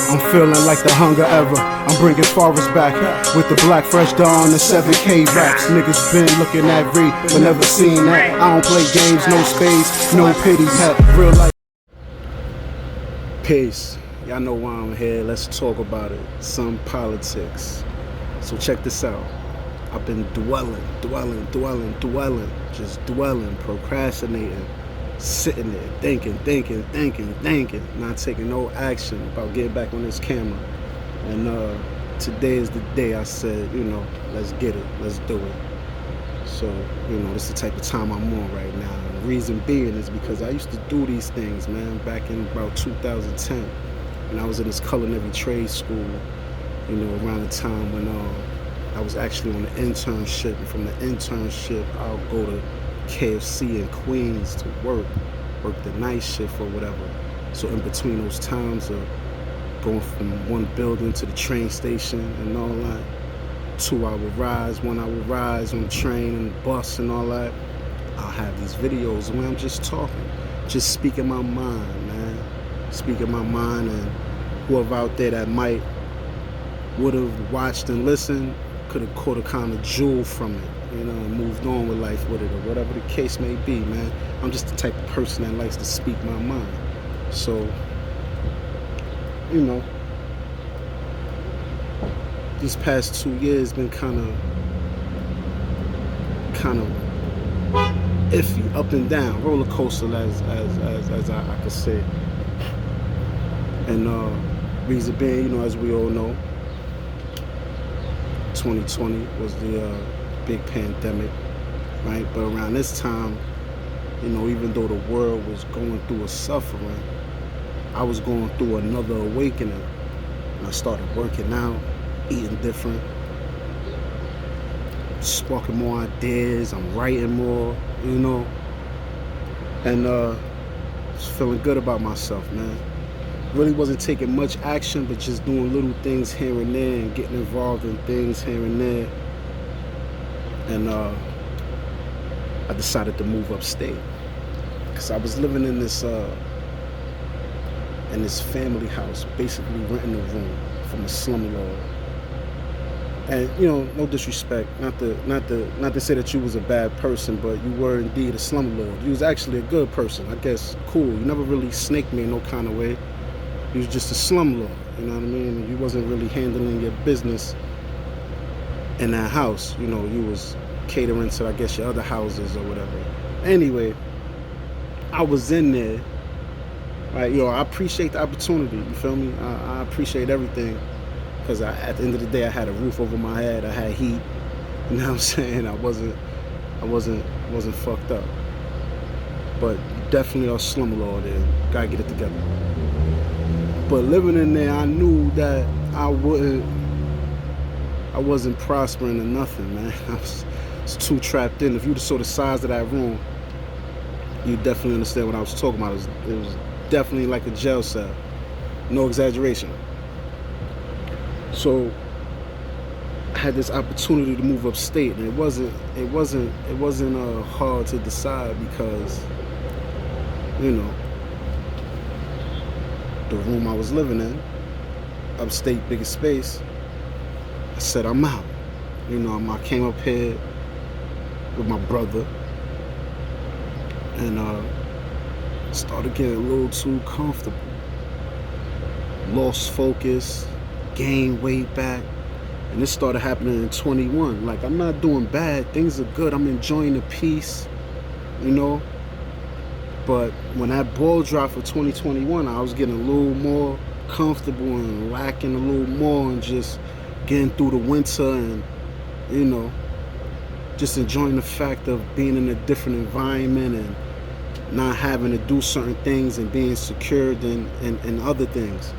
I'm feeling like the hunger ever. I'm bringing Forrest back with the black fresh dawn and 7K raps. Niggas been looking at Reed, but never seen that. I don't play games, no spades, no pity pat. Real life. Peace. Y'all know why I'm here. Let's talk about it. SunPolitiks. So check this out. I've been dwelling, just dwelling, procrastinating, sitting there, thinking, not taking no action about getting back on this camera. And today is the day I said, let's get it, let's do it. So, this is the type of time I'm on right now. And the reason being is because I used to do these things, man, back in about 2010. And I was in this culinary trade school, around the time when I was actually on the internship. And from the internship, I'll go to KFC in Queens to work the night shift or whatever. So in between those times of going from one building to the train station and all that, 2-hour rides, 1-hour rides on the train and the bus and all that, I'll have these videos where I'm just talking, just speaking my mind, man. Speaking my mind, and whoever out there that would have watched and listened could have caught a kind of jewel from it, and moved on with life with it, or whatever the case may be, man. I'm just the type of person that likes to speak my mind. So, these past 2 years been kind of iffy, up and down, roller coaster, as I could say. And reason being, as we all know, 2020 was the big pandemic, right? But around this time, even though the world was going through a suffering, I was going through another awakening. And I started working out, eating different, sparking more ideas. I'm writing more, and just feeling good about myself, man. Really wasn't taking much action, but just doing little things here and there and getting involved in things here and there. And I decided to move upstate because I was living in this family house, basically renting a room from a slumlord. And no disrespect, not to say that you was a bad person, but you were indeed a slumlord. You was actually a good person, I guess. Cool. You never really snaked me in no kind of way. You was just a slumlord, you know what I mean? You wasn't really handling your business in that house. You was catering to, I guess, your other houses or whatever. Anyway, I was in there. Right, I appreciate the opportunity. You feel me? I appreciate everything, because at the end of the day, I had a roof over my head. I had heat. You know what I'm saying? I wasn't fucked up. But definitely a slumlord there. Gotta get it together. But living in there, I knew that I wasn't prospering or nothing, man. I was too trapped in. If you saw the size of that room, you definitely understand what I was talking about. It was definitely like a jail cell. No exaggeration. So I had this opportunity to move upstate, and it wasn't hard to decide, because the room I was living in, upstate, biggest space, I said I'm out. I came up here with my brother, and started getting a little too comfortable. Lost focus, gained weight back, and this started happening in 21. Like, I'm not doing bad, things are good, I'm enjoying the peace, But when that ball dropped for 2021, I was getting a little more comfortable and lacking a little more, and just getting through the winter, and just enjoying the fact of being in a different environment and not having to do certain things and being secured in other things.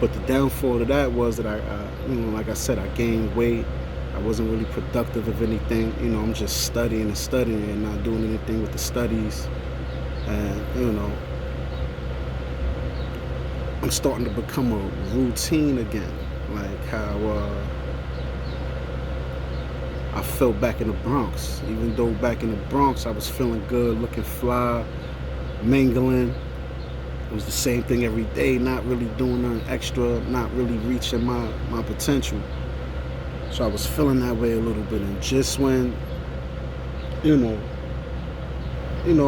But the downfall of that was that I like I said, I gained weight. I wasn't really productive of anything. I'm just studying and not doing anything with the studies. And, I'm starting to become a routine again. Like how I felt back in the Bronx. Even though back in the Bronx I was feeling good, looking fly, mingling, was the same thing every day, not really doing nothing extra, not really reaching my potential. So I was feeling that way a little bit, and just when, you know, and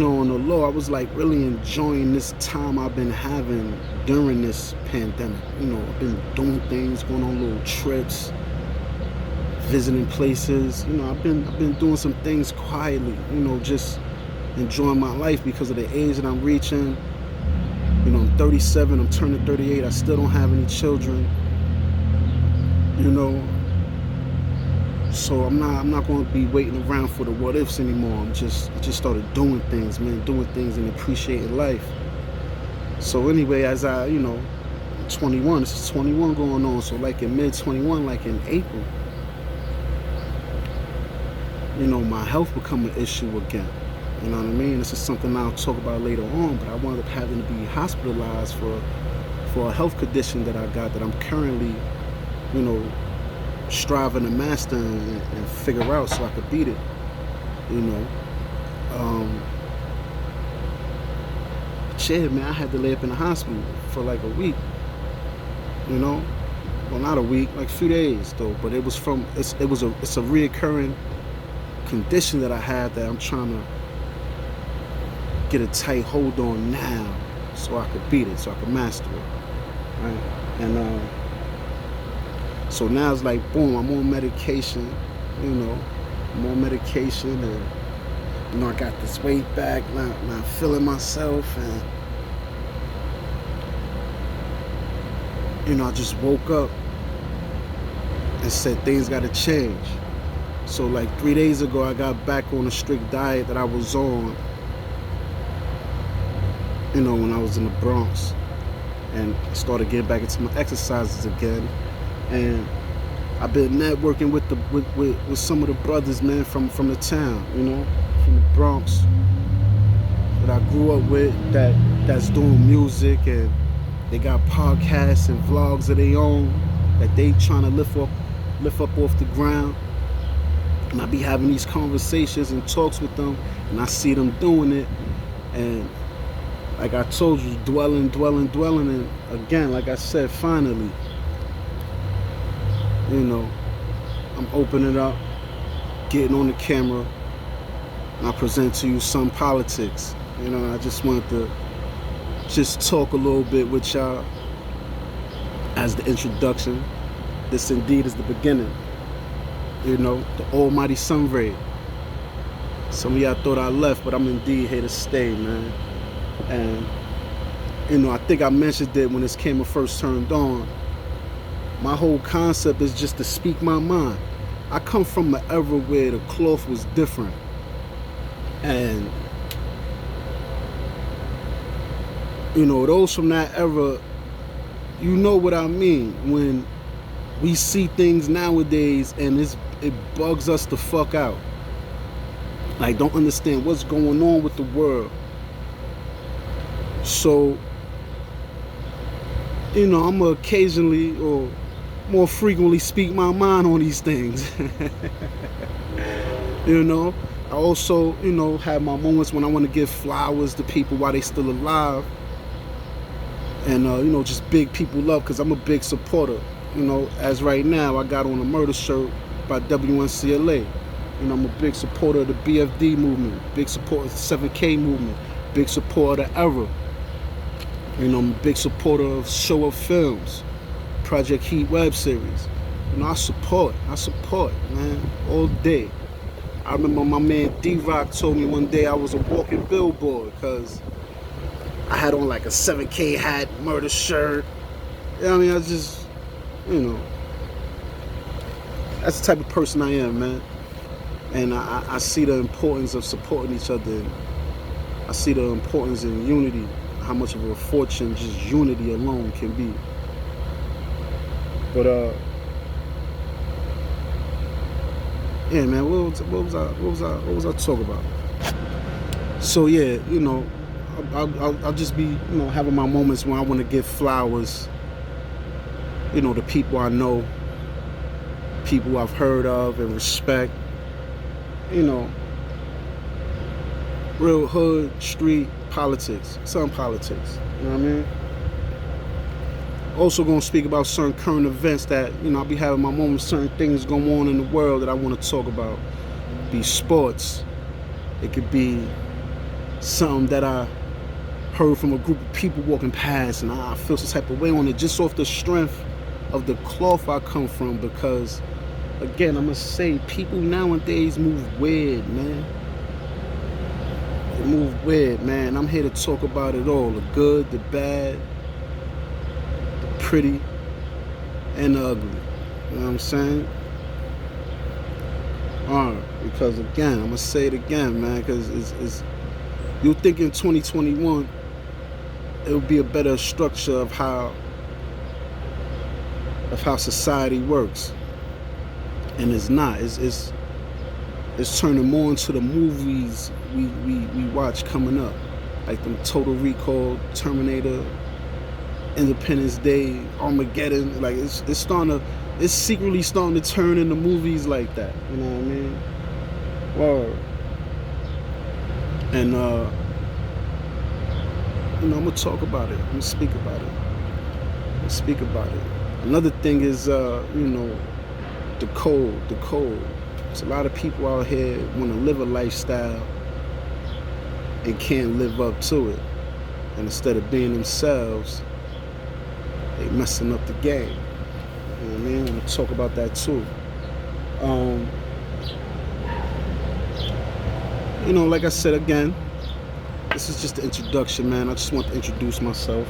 on the low, I was like really enjoying this time I've been having during this pandemic. I've been doing things, going on little trips, visiting places. I've been doing some things quietly, just enjoying my life because of the age that I'm reaching. I'm 37, I'm turning 38, I still don't have any children. So I'm not going to be waiting around for the what ifs anymore. I just started doing things, man, and appreciating life. So anyway, as 21, this is 21 going on. So like in mid 21, like in April, my health become an issue again. You know what I mean? This is something I'll talk about later on, but I wound up having to be hospitalized for a health condition that I got that I'm currently, striving to master and figure out so I could beat it. Shit, man, I had to lay up in the hospital for like a week. Well, not a week, like a few days though. But it's a reoccurring condition that I have that I'm trying to get a tight hold on now, so I could beat it, so I could master it, right? And so now it's like, boom, I'm on medication, I'm on medication, and I got this weight back, not feeling myself, and I just woke up and said things got to change. So like 3 days ago, I got back on a strict diet that I was on, when I was in the Bronx, and started getting back into my exercises again. And I've been networking with some of the brothers, man, from the town, from the Bronx, that I grew up with, that's doing music, and they got podcasts and vlogs of their own that they trying to lift up off the ground. And I be having these conversations and talks with them, and I see them doing it, and like I told you, dwelling, and again, like I said, finally, I'm opening up, getting on the camera, and I present to you SunPolitiks. I just wanted to talk a little bit with y'all as the introduction. This indeed is the beginning. The almighty sun ray. Some of y'all thought I left, but I'm indeed here to stay, man. And I think I mentioned it when this camera first turned on. My whole concept is just to speak my mind. I come from an era where the cloth was different, and those from that era, what I mean when we see things nowadays and it bugs us the fuck out. Like, don't understand what's going on with the world. So, I'm gonna occasionally or more frequently speak my mind on these things. I also, have my moments when I want to give flowers to people while they still alive. And, just big people up, because I'm a big supporter. As right now, I got on a murder shirt by WNCLA. I'm a big supporter of the BFD movement, big supporter of the 7K movement, big supporter of the era. I'm a big supporter of Show Up Films, Project Heat web series. I support, man, all day. I remember my man D-Rock told me one day I was a walking billboard because I had on like a 7K hat, murder shirt. I just, that's the type of person I am, man. And I see the importance of supporting each other. I see the importance in unity, how much of a fortune just unity alone can be. But yeah, man, what was I talking about? So yeah, I'll just be, having my moments when I want to give flowers, to people I know, people I've heard of and respect, Real hood, street politics, SunPolitiks. You know what I mean? Also gonna speak about certain current events that, I'll be having my moments, certain things going on in the world that I want to talk about. Be sports. It could be something that I heard from a group of people walking past and I feel some type of way on it just off the strength of the cloth I come from, because again, I'm gonna say people nowadays move weird, man. They move weird, man. I'm here to talk about it all. The good, the bad, the pretty, and the ugly. You know what I'm saying? Alright, because again, I'm gonna say it again, man, because it's you think in 2021 it would be a better structure of how society works, and it's not. It's turning more into the movies we watch coming up, like them Total Recall, Terminator, Independence Day, Armageddon. Like it's secretly starting to turn into movies like that. You know what I mean? Well, and I'm gonna talk about it. I'm gonna speak about it. Another thing is, the code. There's a lot of people out here want to live a lifestyle and can't live up to it. And instead of being themselves, they messing up the game. You know what I mean? I'm gonna talk about that too. Like I said again, this is just the introduction, man. I just want to introduce myself.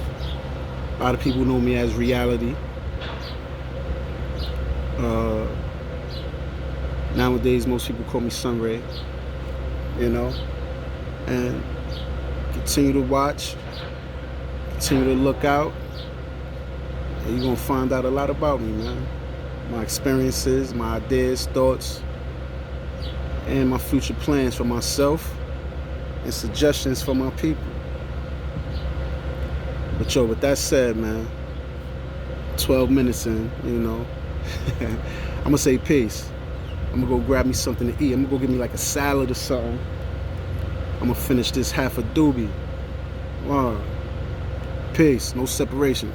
A lot of people know me as Reality. Nowadays, most people call me Sunray. And continue to watch, continue to look out, and you're gonna find out a lot about me, man. My experiences, my ideas, thoughts, and my future plans for myself and suggestions for my people. But with that said, man, 12 minutes in, I'm gonna say peace. I'm gonna go grab me something to eat. I'm gonna go get me like a salad or something. I'm gonna finish this half a doobie. Wow. Peace, no separation.